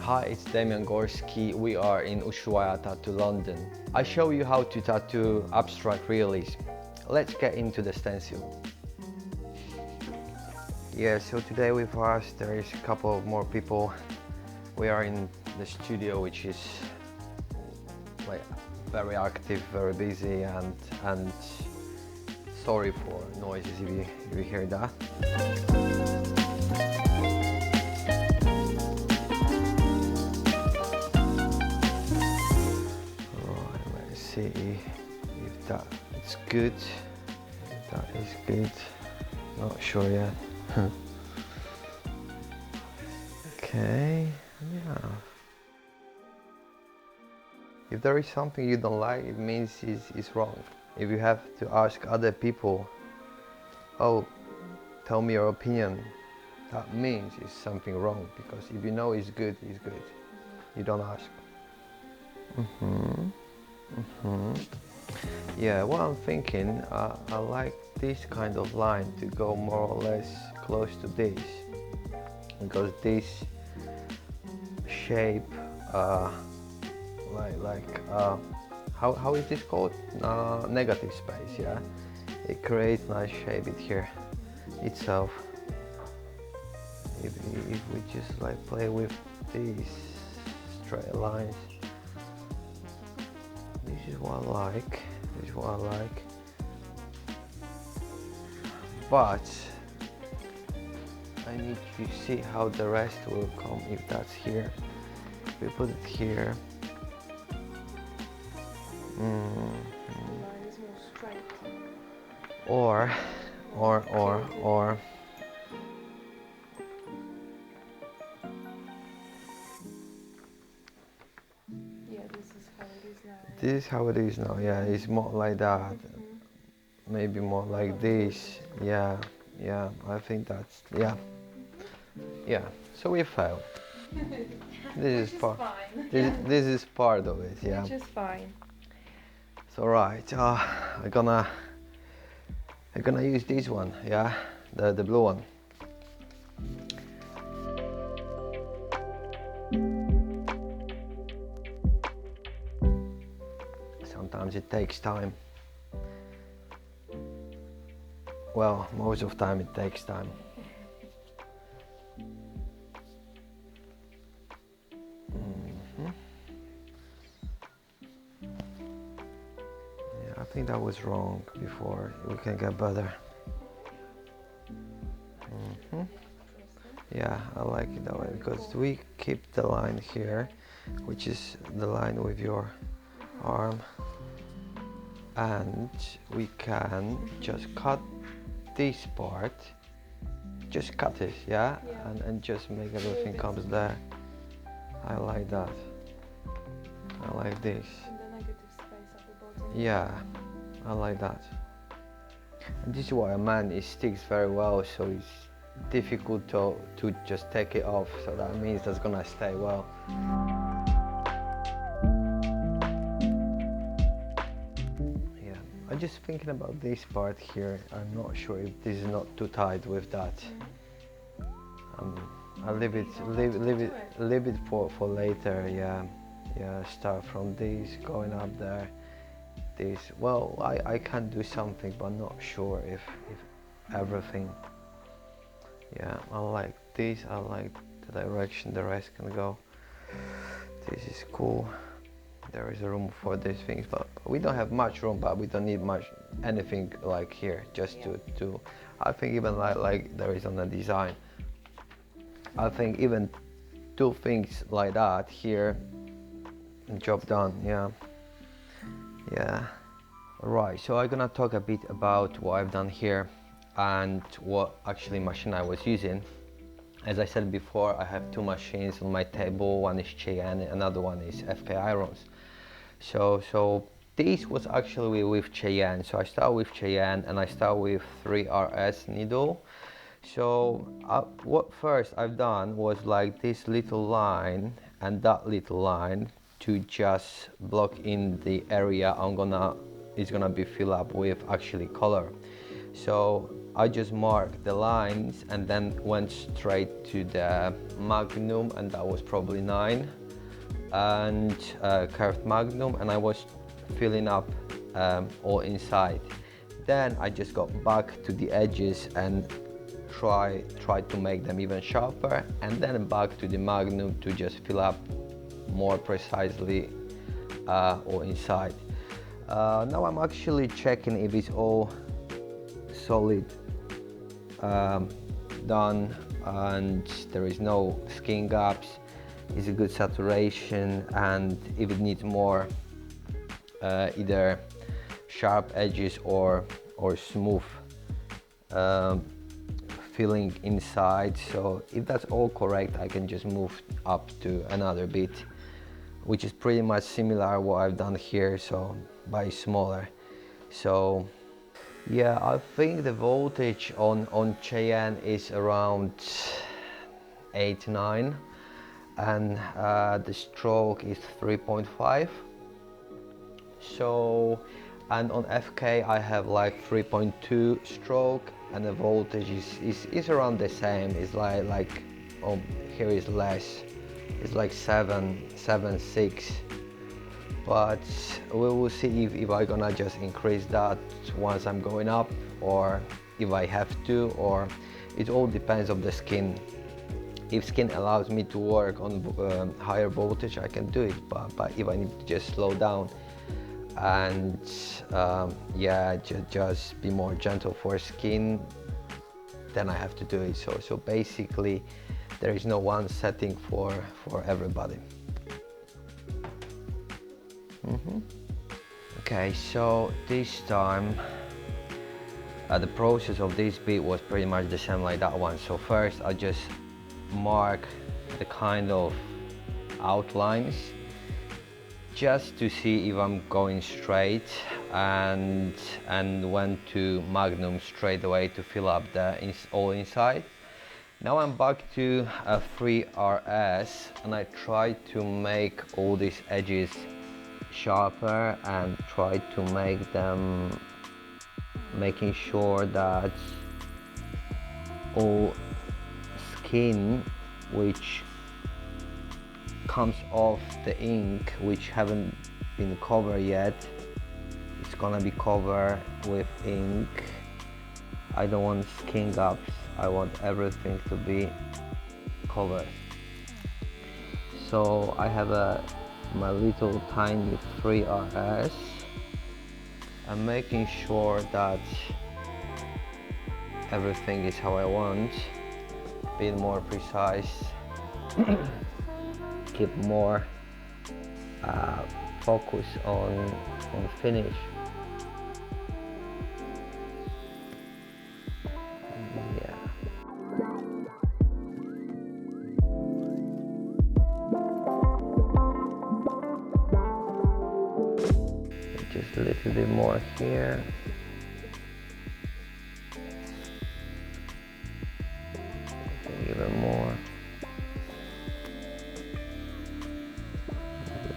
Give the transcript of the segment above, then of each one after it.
Hi, it's Damian Gorski. We are in Ushuaia Tattoo London. I show you how to tattoo abstract realism. Let's get into the stencil. Yeah, so today with us there is a couple of more people. We are in the studio, which is like very active, very busy, and sorry for noises if you hear that. See if that is good. If that is good. Not sure yet. Okay, yeah. If there is something you don't like, it means it's wrong. If you have to ask other people, oh, tell me your opinion, that means it's something wrong. Because if you know it's good, it's good. You don't ask. Yeah, what I'm thinking, I like this kind of line to go more or less close to this, because this shape, how is this called? Negative space, yeah. It creates nice shape here itself. If we just like play with these straight lines. This is what I like. This is what I like. But I need to see how the rest will come if that's here. If we put it here. Or this is how it is now, yeah, it's more like that. Maybe more like this, yeah, I think that's, yeah, so we failed. This is part, this is part of it, yeah. Which is fine. So right, I'm gonna use this one, yeah, the blue one. Sometimes it takes time. Well, most of the time it takes time. Yeah, I think that was wrong before. We can get better. Yeah, I like it that way because we keep the line here, which is the line with your arm, and we can just cut this part, just cut it, yeah? And just make everything comes there. I like that. I like this. And the negative space at the bottom. Yeah, I like that. And this is what I meant, it sticks very well, so it's difficult to just take it off, so that means that's gonna stay well. I'm just thinking about this part here. I'm not sure if this is not too tight with that. I'll leave it for later. Yeah. Start from this, going up there. This. Well, I can do something, but I'm not sure if everything. Yeah, I like this. I like the direction the rest can go. This is cool. There is room for these things, but we don't have much room, but we don't need much anything like here just to I think even like there is on the design, I think even two things like that here, job done. Yeah, right. So I'm gonna talk a bit about what I've done here and what actually machine I was using. As I said before, I have two machines on my table. One is Cheyenne, another one is FK Irons. So this was actually with Cheyenne. So I start with Cheyenne and I start with 3RS needle. So what first I've done was like this little line and that little line to just block in the area I'm gonna is gonna be filled up with actually color. So I just marked the lines and then went straight to the magnum, and that was probably 9, and curved magnum, and I was filling up all inside. Then I just got back to the edges and tried to make them even sharper, and then back to the magnum to just fill up more precisely all inside. Now I'm actually checking if it's all solid done and there is no skin gaps, it's a good saturation, and if it needs more either sharp edges or smooth filling inside. So if that's all correct, I can just move up to another bit, which is pretty much similar what I've done here, so by smaller. So yeah, I think the voltage on Cheyenne is around 8-9, and the stroke is 3.5. So, and on FK I have like 3.2 stroke, and the voltage is around the same. It's like oh, here is less. It's like 7.6. But we will see if I'm gonna just increase that once I'm going up, or if I have to, or it all depends on the skin. If skin allows me to work on higher voltage, I can do it, but if I need to just slow down and yeah, just be more gentle for skin, then I have to do it. So basically there is no one setting for everybody. Okay, so this time the process of this bit was pretty much the same like that one. So first I just mark the kind of outlines just to see if I'm going straight, and went to magnum straight away to fill up the all inside. Now I'm back to a 3RS, and I try to make all these edges sharper and try to make them, making sure that all skin which comes off the ink, which haven't been covered yet, it's gonna be covered with ink. I don't want skin gaps, I want everything to be covered. So I have my little tiny 3RS. I'm making sure that everything is how I want, being more precise, keep more focus on finish. Just a little bit more here. Even more.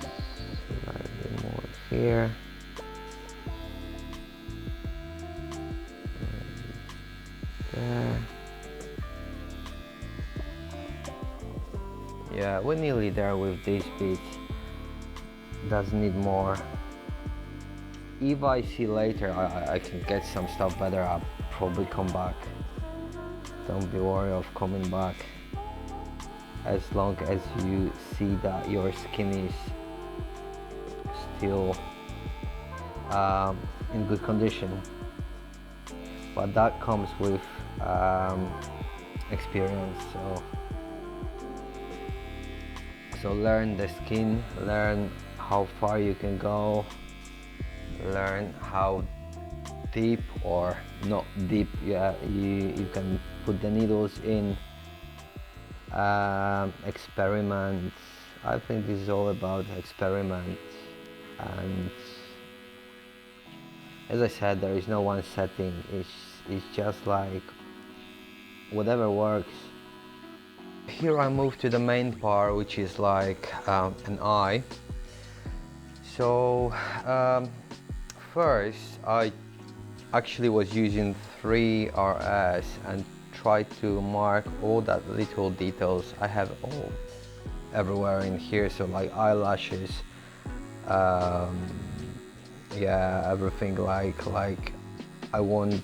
Just slightly more here. There. Yeah, we're nearly there with this bit. Does need more. If I see later I can get some stuff better, I'll probably come back. Don't be worried of coming back, as long as you see that your skin is still in good condition. But that comes with experience. So learn the skin, learn how far you can go, learn how deep or not deep you can put the needles in. Experiments. I think this is all about experiments, and as I said, there is no one setting. It's just like whatever works. Here I move to the main part, which is like an eye. So first I actually was using 3RS and tried to mark all that little details I have all everywhere in here, so like eyelashes, yeah, everything like I want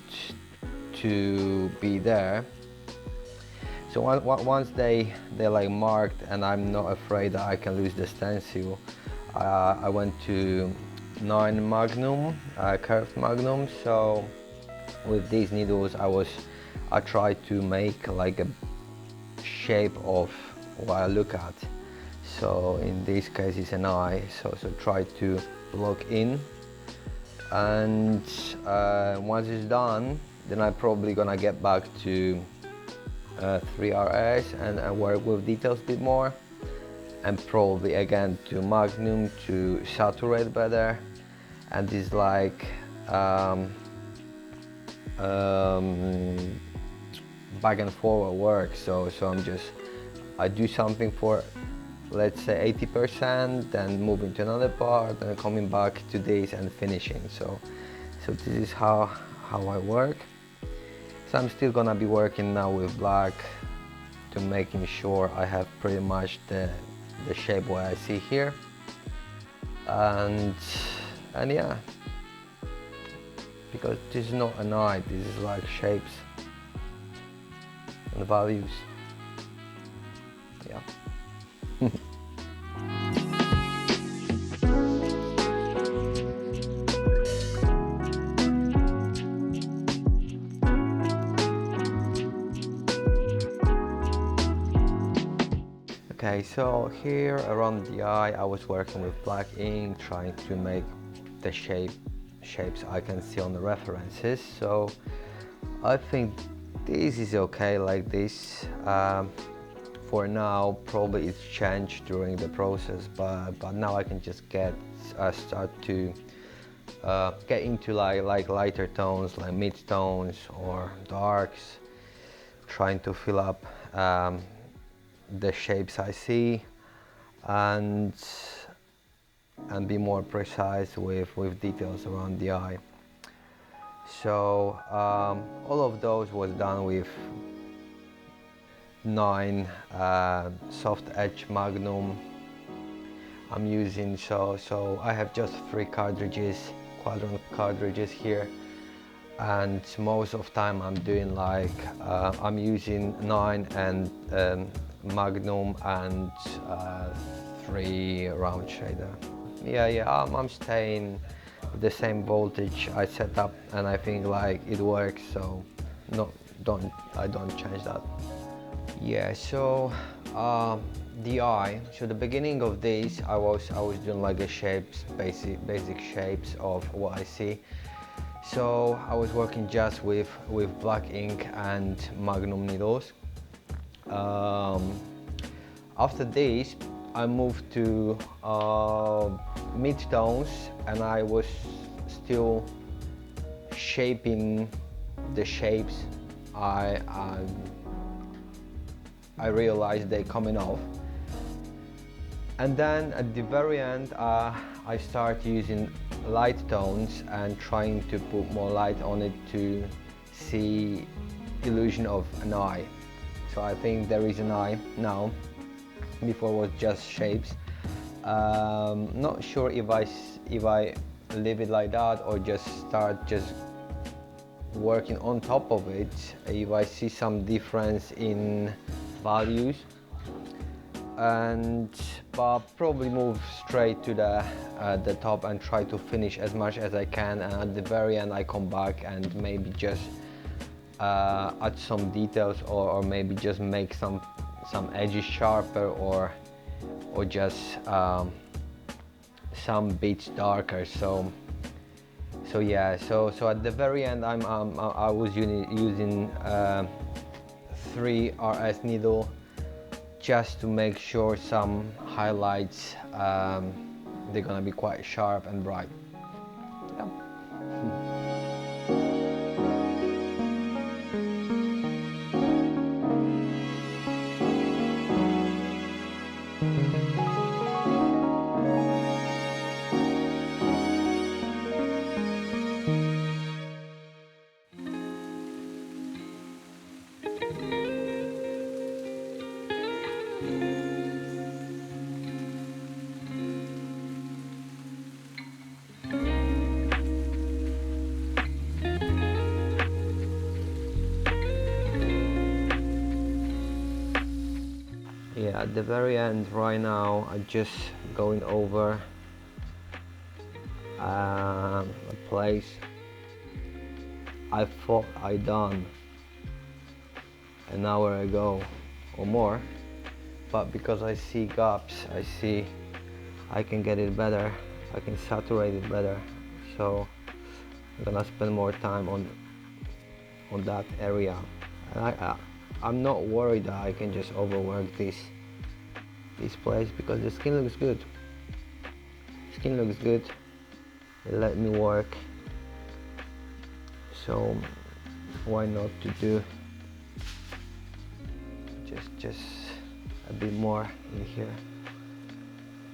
to be there. So once they like marked and I'm not afraid that I can lose the stencil, I went to 9 Magnum, curved Magnum. So with these needles I tried to make like a shape of what I look at. So in this case it's an eye, so try to block in, and once it's done, then I'm probably gonna get back to 3RS and work with details a bit more, and probably again to Magnum to saturate better. And it's like back and forward work, so I do something for, let's say, 80%, then moving to another part and coming back to this and finishing. So this is how I work. So I'm still gonna be working now with black to making sure I have pretty much the shape what I see here, and yeah, because this is not an eye, this is like shapes and values. Yeah. Okay, so here around the eye I was working with black ink, trying to make the shapes I can see on the references. So I think this is okay like this. For now, probably it's changed during the process, but now I can just start to get into like lighter tones, like mid tones or darks, trying to fill up the shapes I see, and be more precise with details around the eye. So all of those was done with 9 soft edge Magnum I'm using. So I have just 3 cartridges, quadrant cartridges here, and most of time I'm doing like I'm using 9 and Magnum and 3 round shader. Yeah, I'm staying with the same voltage I set up, and I think like it works, so I don't change that. Yeah, so the eye, so the beginning of this I was doing like a shapes, basic shapes of what I see. So I was working just with black ink and Magnum needles. After this I moved to mid-tones, and I was still shaping the shapes I realized they coming off. And then at the very end I start using light tones and trying to put more light on it to see illusion of an eye. So I think there is an eye now. Before it was just shapes. Not sure if I leave it like that or just start working on top of it, if I see some difference in values, but probably move straight to the top and try to finish as much as I can, and at the very end I come back and maybe just add some details, or maybe just make some edges sharper, or just some bits darker. So yeah, so at the very end I was using 3RS needle just to make sure some highlights they're gonna be quite sharp and bright. Yeah. Yeah, at the very end right now I'm just going over a place I thought I done an hour ago or more, but because I see gaps, I can get it better, I can saturate it better, so I'm gonna spend more time on that area. And I'm not worried that I can just overwork this place because the skin looks good. Skin looks good. It let me work. So why not to do just a bit more in here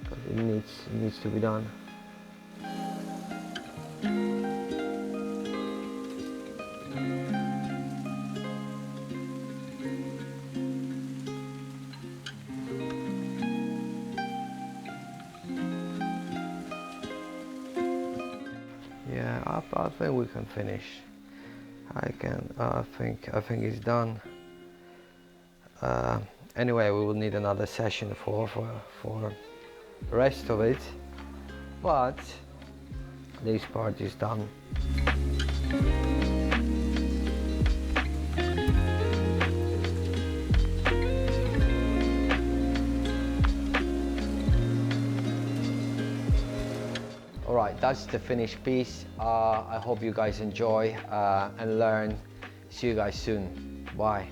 because it needs to be done. Yeah, I think we can finish. I think it's done. Anyway, we will need another session for the rest of it, but this part is done. Alright, that's the finished piece. I hope you guys enjoy and learn. See you guys soon. Bye.